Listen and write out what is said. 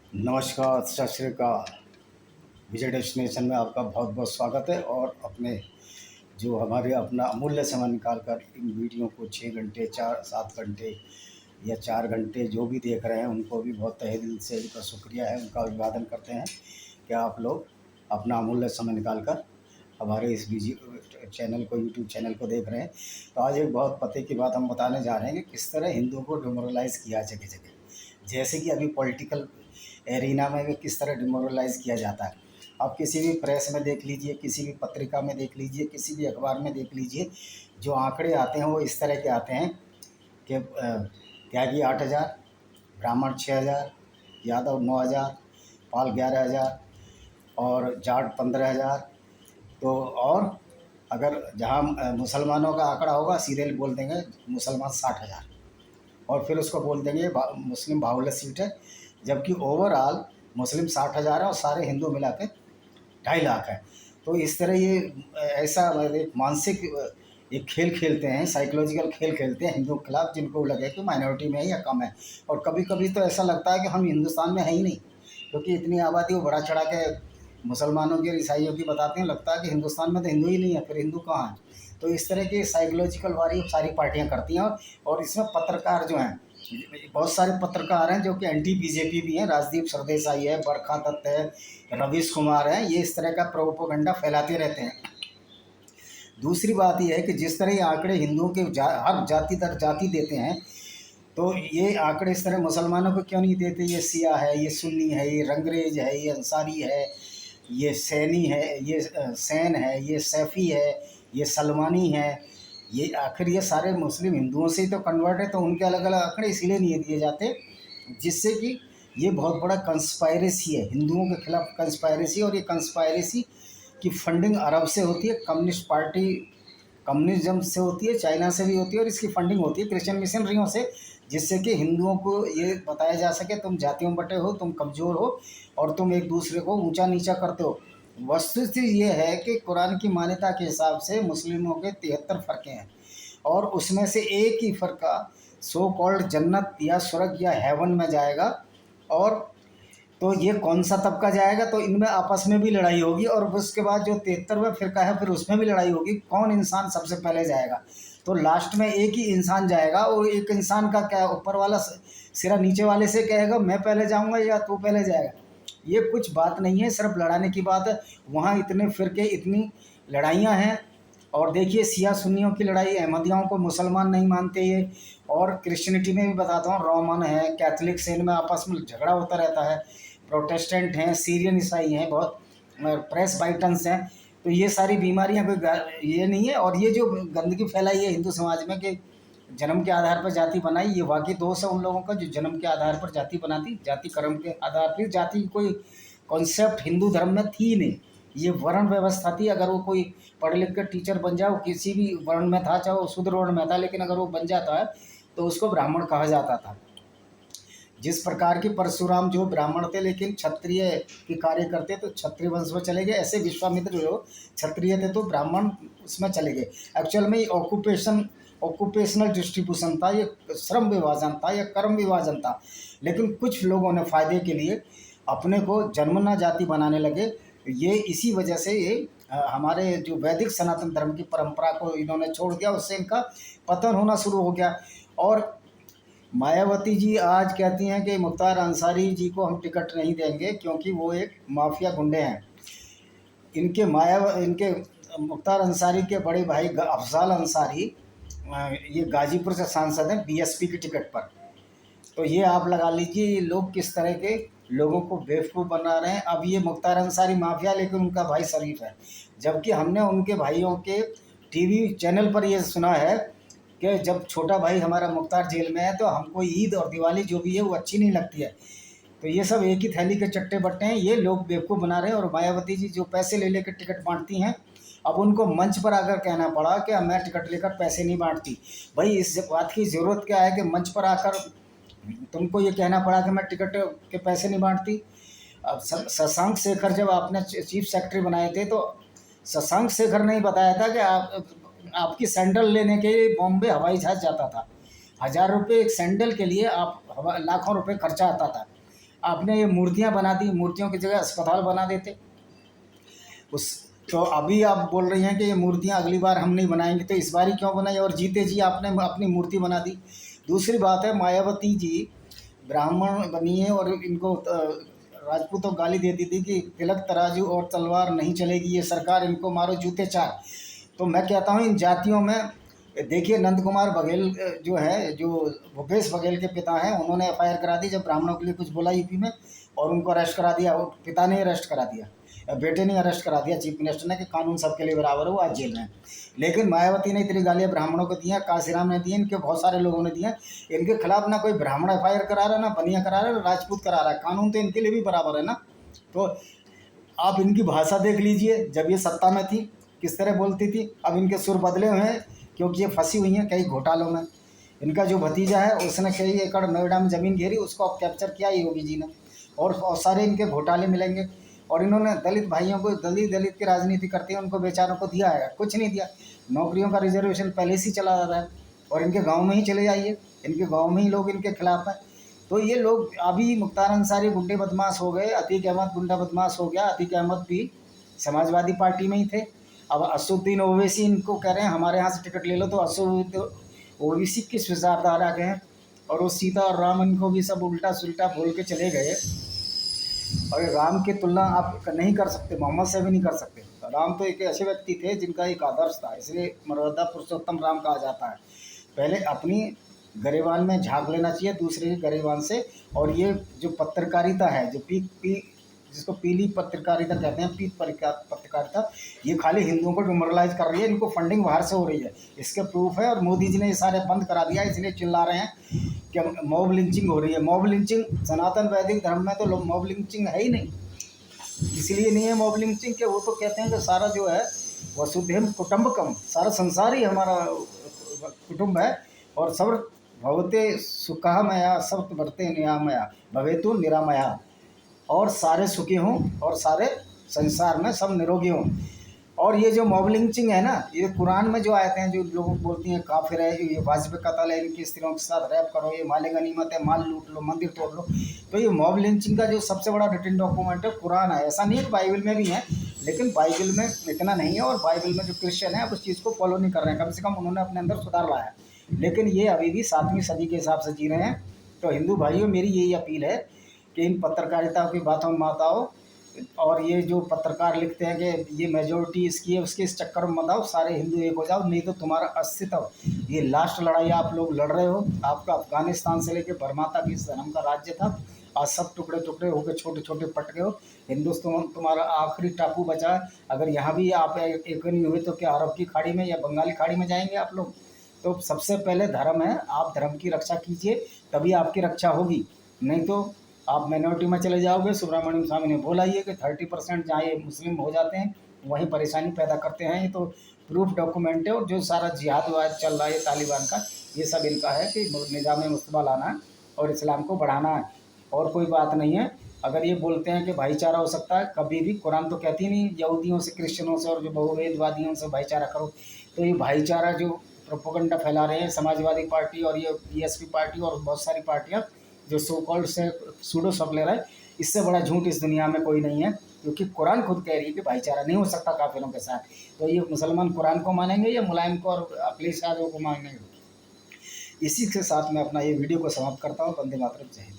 नमस्कार, सत श्री अकाल। विजय डेस्टिनेशन में आपका बहुत बहुत स्वागत है। और अपने जो हमारे अपना अमूल्य समय निकाल कर इन वीडियो को 6 घंटे 4 7 घंटे या 4 घंटे जो भी देख रहे हैं उनको भी बहुत तहे दिल से उनका शुक्रिया है, उनका अभिवादन करते हैं कि आप लोग अपना अमूल्य समय निकाल कर हमारे इस चैनल को, यूट्यूब चैनल को देख रहे हैं। तो आज एक बहुत पते की बात हम बताने जा रहे हैं कि किस तरह हिंदुओं को डिमोरलाइज़ किया जगह जगह। जैसे कि अभी पॉलिटिकल एरिना में भी किस तरह डिमोरलाइज़ किया जाता है। आप किसी भी प्रेस में देख लीजिए, किसी भी पत्रिका में देख लीजिए, किसी भी अखबार में देख लीजिए, जो आंकड़े आते हैं वो इस तरह के आते हैं कि त्यागी 8,000, ब्राह्मण 6,000, यादव 9,000, पाल 11,000 और जाट 15,000। तो और अगर जहाँ मुसलमानों का आंकड़ा होगा सीधे बोल देंगे मुसलमान 60,000 और फिर उसको बोल देंगे मुस्लिम बाहुल्य सीट है। जबकि ओवरऑल मुस्लिम 60,000 है और सारे हिंदू मिला के 2.5 लाख है। तो इस तरह ये ऐसा एक मानसिक एक खेल खेलते हैं, साइकोलॉजिकल खेल खेलते हैं हिंदुओं के खिलाफ, जिनको लगे कि माइनॉरिटी में है या कम है। और कभी कभी तो ऐसा लगता है कि हम हिंदुस्तान में है ही नहीं, क्योंकि इतनी आबादी वो बढ़ा चढ़ा के मुसलमानों की और ईसाइयों की बताते हैं। लगता है कि हिंदुस्तान में तो हिंदू ही नहीं है, फिर हिंदू कहाँ है। तो इस तरह की साइकोलॉजिकल वारी सारी पार्टियां करती हैं। और इसमें पत्रकार जो हैं, बहुत सारे पत्रकार हैं जो कि एंटी बीजेपी भी हैं। राजदीप सरदेसाई है, बरखा दत्त है, रवीश कुमार है। ये इस तरह का प्रोपोगंडा फैलाते रहते हैं। दूसरी बात यह है कि जिस तरह ये आंकड़े हिंदुओं के हर जाति दर जाति देते हैं, तो ये आंकड़े इस तरह मुसलमानों को क्यों नहीं देते। ये सिया है, ये सुन्नी है, ये रंगरेज है, ये अंसारी है, ये सैनी है, ये सैन है, ये सैफ़ी है, ये सलमानी है। ये आखिर ये सारे मुस्लिम हिंदुओं से ही तो कन्वर्ट है। तो उनके अलग अलग आंकड़े इसलिए नहीं दिए जाते, जिससे कि ये बहुत बड़ा कंस्पायरेसी है, हिंदुओं के खिलाफ कंस्पायरेसी। और ये कंस्पायरेसी की फंडिंग अरब से होती है, कम्युनिस्ट पार्टी कम्युनिज्म से होती है, चाइना से भी होती है, और इसकी फंडिंग होती है क्रिश्चियन मिशनरियों से, जिससे कि हिंदुओं को ये बताया जा सके तुम जातियों बटे हो, तुम कमज़ोर हो और तुम एक दूसरे को ऊंचा नीचा करते हो। वस्तुस्थिति ये है कि कुरान की मान्यता के हिसाब से मुस्लिमों के 73 फ़र्क़े हैं, और उसमें से एक ही फ़र्क़ा सो कॉल्ड जन्नत या स्वर्ग या हेवन में जाएगा। और तो ये कौन सा तबका जाएगा, तो इनमें आपस में भी लड़ाई होगी। और उसके बाद जो 73वां फ़िरका है, फिर उसमें भी लड़ाई होगी, कौन इंसान सबसे पहले जाएगा। तो लास्ट में एक ही इंसान जाएगा, और एक इंसान का क्या, ऊपर वाला सिरा नीचे वाले से कहेगा मैं पहले जाऊंगा या तू पहले जाएगा। ये कुछ बात नहीं है, सिर्फ लड़ाने की बात है। वहाँ इतने फ़िरके, इतनी लड़ाइयाँ हैं। और देखिए सिया सुन्नियों की लड़ाई, अहमदियों को मुसलमान नहीं मानते ये। और क्रिश्चियनिटी में भी बताता हूँ, रोमन है, कैथलिक से इनमें आपस में झगड़ा होता रहता है। प्रोटेस्टेंट हैं, सीरियन ईसाई हैं, बहुत प्रेस बाइटन्स हैं। तो ये सारी बीमारियां कोई ये नहीं है। और ये जो गंदगी फैलाई है हिंदू समाज में कि जन्म के आधार पर जाति बनाई, ये वाकई दोष है उन लोगों का जो जन्म के आधार पर जाति बनाती। जाति कर्म के आधार पर जाति की कोई कॉन्सेप्ट हिंदू धर्म में थी नहीं, ये वर्ण व्यवस्था थी। अगर वो कोई पढ़ लिख कर टीचर बन जाए, वो किसी भी वर्ण में था, चाहे वो शूद्र वर्ण में था, लेकिन अगर वो बन जाता है तो उसको ब्राह्मण कहा जाता था। जिस प्रकार की परशुराम जो ब्राह्मण थे लेकिन क्षत्रिय के कार्य करते, तो क्षत्रिय वंश में चले गए। ऐसे विश्वामित्र जो क्षत्रिय थे तो ब्राह्मण उसमें चले गए। एक्चुअल में ये ऑक्यूपेशनल डिस्ट्रीब्यूशन था, ये श्रम विभाजन था, ये कर्म विभाजन था। लेकिन कुछ लोगों ने फ़ायदे के लिए अपने को जन्मना जाति बनाने लगे। ये इसी वजह से ये हमारे जो वैदिक सनातन धर्म की परंपरा को इन्होंने छोड़ दिया, उससे इनका पतन होना शुरू हो गया। और मायावती जी आज कहती हैं कि मुख्तार अंसारी जी को हम टिकट नहीं देंगे क्योंकि वो एक माफिया गुंडे हैं। इनके मुख्तार अंसारी के बड़े भाई अफजाल अंसारी ये गाजीपुर से सांसद हैं बीएसपी की टिकट पर। तो ये आप लगा लीजिए ये लोग किस तरह के लोगों को बेवकूफ़ बना रहे हैं। अब ये मुख्तार अंसारी माफिया, लेकिन उनका भाई शरीफ है। जबकि हमने उनके भाइयों के टीवी चैनल पर ये सुना है कि जब छोटा भाई हमारा मुख्तार जेल में है तो हमको ईद और दिवाली जो भी है वो अच्छी नहीं लगती है। तो ये सब एक ही थैली के चट्टे बट्टे हैं, ये लोग बेवकूफ़ बना रहे हैं। और मायावती जी जो पैसे ले लेकर टिकट बांटती हैं, अब उनको मंच पर आकर कहना पड़ा कि मैं टिकट लेकर पैसे नहीं बांटती। भाई इस बात की ज़रूरत क्या है कि मंच पर आकर तुमको ये कहना पड़ा कि मैं टिकट के पैसे नहीं बांटती। अब शशांक शेखर जब आपने चीफ सेक्रेटरी बनाए थे, तो शशांक शेखर ने ही बताया था कि आपकी सैंडल लेने के लिए बॉम्बे हवाई जहाज़ जाता था। 1,000 रुपये एक सैंडल के लिए आप लाखों रुपए खर्चा आता था। आपने ये मूर्तियाँ बना दी, मूर्तियों की जगह अस्पताल बना देते उस। तो अभी आप बोल रही हैं कि ये मूर्तियाँ अगली बार हम नहीं बनाएंगे, तो इस बार ही क्यों बनाई? और जीते जी आपने अपनी मूर्ति बना दी। दूसरी बात है, मायावती जी ब्राह्मण बनी है और इनको राजपूतों गाली देती थी कि तिलक तराजू और तलवार नहीं चलेगी, ये सरकार, इनको मारो जूते चार। तो मैं कहता हूँ इन जातियों में देखिए, नंद कुमार बघेल जो है, जो भूपेश बघेल के पिता हैं, उन्होंने एफआईआर करा दी जब ब्राह्मणों के लिए कुछ बोला यूपी में, और उनको अरेस्ट करा दिया। वो पिता ने अरेस्ट करा दिया, बेटे ने अरेस्ट करा दिया चीफ मिनिस्टर ने कि कानून सबके लिए बराबर है, वो आज जेल में है। लेकिन मायावती ने इतनी गालियाँ ब्राह्मणों को दी हैं, काशीराम ने दी हैं, इनके बहुत सारे लोगों ने दिया। इनके खिलाफ ना कोई ब्राह्मण एफआईआर करा रहा है, ना बनिया करा रहा है, ना राजपूत करा रहा है। कानून तो इनके लिए भी बराबर है ना। तो आप इनकी भाषा देख लीजिए, जब ये सत्ता में थी किस तरह बोलती थी। अब इनके सुर बदले हुए हैं क्योंकि ये फंसी हुई हैं कई घोटालों में। इनका जो भतीजा है उसने कई एकड़ नोएडा में ज़मीन घेरी, उसको अब कैप्चर किया योगी जी ने, और सारे इनके घोटाले मिलेंगे। और इन्होंने दलित भाइयों को, दलित की राजनीति करते हैं, उनको बेचारों को दिया है? कुछ नहीं दिया। नौकरियों का रिजर्वेशन पहले से चला आ रहा है। और इनके गाँव में ही चले जाइए, इनके गाँव में ही लोग इनके खिलाफ हैं। तो ये लोग अभी मुख्तार अंसारी गुंडे बदमाश हो गए, अतीक अहमद गुंडा बदमाश हो गया। अतीक अहमद भी समाजवादी पार्टी में ही थे। अब असदुद्दीन ओवैसी इनको कह रहे हैं हमारे यहाँ से टिकट ले लो, तो असदुद्दीन ओवैसी किस विचारधारा के हैं? और वो सीता और राम इनको भी सब उल्टा सुल्टा बोल के चले गए। और राम की तुलना आप नहीं कर सकते, मोहम्मद से भी नहीं कर सकते। राम तो एक ऐसे व्यक्ति थे जिनका एक आदर्श था, इसलिए मर्यादा पुरुषोत्तम राम कहा जाता है। पहले अपनी गरेबान में झांक लेना चाहिए दूसरे की गरेबान से। और ये जो पत्रकारिता है, जो जिसको पीली पत्रकारिता कहते हैं, पत्रकारिता, ये खाली हिंदुओं को डिमोरलाइज कर रही है। इनको फंडिंग बाहर से हो रही है, इसके प्रूफ है। और मोदी जी ने ये सारे बंद करा दिया, इसलिए चिल्ला रहे हैं कि मॉब लिंचिंग हो रही है। मॉब लिंचिंग सनातन वैदिक धर्म में तो मॉब लिंचिंग है ही नहीं। इसलिए नहीं है मॉब लिंचिंग कि वो तो कहते हैं कि सारा जो है वसुधैव कुटुंबकम, सारा संसार ही हमारा कुटुंब है। और सब भवते सुखा मया, सब भरते नियामया भवेतु निरामया। और सारे सुखी हों और सारे संसार में सब निरोगी हों। और ये जो मॉब लिंचिंग है ना, ये कुरान में जो आयते हैं, जो लोग बोलती हैं काफिर है, ये वाजिब कत्ल है, इनकी स्त्रियों के साथ रैप करो, ये माले गनीमत है, माल लूट लो, मंदिर तोड़ लो। तो ये मॉब लिंचिंग का जो सबसे बड़ा रिटन डॉक्यूमेंट है कुरान है। ऐसा नहीं है कि बाइबल में भी है, लेकिन बाइबल में इतना नहीं है। और बाइबल में जो क्रिश्चियन है अब उस चीज़ को फॉलो नहीं कर रहे हैं, कम से कम उन्होंने अपने अंदर सुधार लाया। लेकिन ये अभी भी 7वीं सदी के हिसाब से जी रहे हैं। तो हिंदू भाइयों, मेरी यही अपील है कि इन पत्रकारिता की बातों में मत आओ। और ये जो पत्रकार लिखते हैं कि ये मेजोरिटी इसकी है, उसके इस चक्कर में मत आओ। सारे हिंदू एक हो जाओ, नहीं तो तुम्हारा अस्तित्व, ये लास्ट लड़ाई आप लोग लड़ रहे हो। आपका अफगानिस्तान से लेकर बर्मा तक इस धर्म का राज्य था, आज सब टुकड़े टुकड़े होकर छोटे छोटे पट गए हो। हिंदुस्तान तुम्हारा आखिरी टापू बचा है। अगर यहाँ भी आप एक नहीं हुए तो क्या अरब की खाड़ी में या बंगाली खाड़ी में जाएंगे आप लोग? तो सबसे पहले धर्म है, आप धर्म की रक्षा कीजिए, तभी आपकी रक्षा होगी। नहीं तो आप माइनॉरिटी में चले जाओगे। सुब्रमण्यम स्वामी ने बोला ये कि 30% जहाँ ये मुस्लिम हो जाते हैं वहीं परेशानी पैदा करते हैं। ये तो प्रूफ डॉक्यूमेंट है। और जो सारा जिहाद वाद चल रहा है तालिबान का, ये सब इनका है कि निज़ाम मुस्तबा लाना है और इस्लाम को बढ़ाना है, और कोई बात नहीं है। अगर ये बोलते हैं कि भाईचारा हो सकता है, कभी भी कुरान तो कहती नहीं यहूदियों से, क्रिश्चियनों से और जो बहुवेदवादियों से भाईचारा करो। तो ये भाईचारा जो प्रोपोगंडा फैला रहे हैं समाजवादी पार्टी और ये बीएसपी पार्टी और बहुत सारी पार्टियाँ जो सो कॉल्ड से सूडो सेक्युलर है, इससे बड़ा झूठ इस दुनिया में कोई नहीं है। क्योंकि कुरान खुद कह रही है कि भाईचारा नहीं हो सकता काफिरों के साथ। तो ये मुसलमान कुरान को मानेंगे या मुलायम को और अखिलेश यादव को मानेंगे? इसी के साथ मैं अपना ये वीडियो को समाप्त करता हूँ। वंदे मातरम, जय हिंद।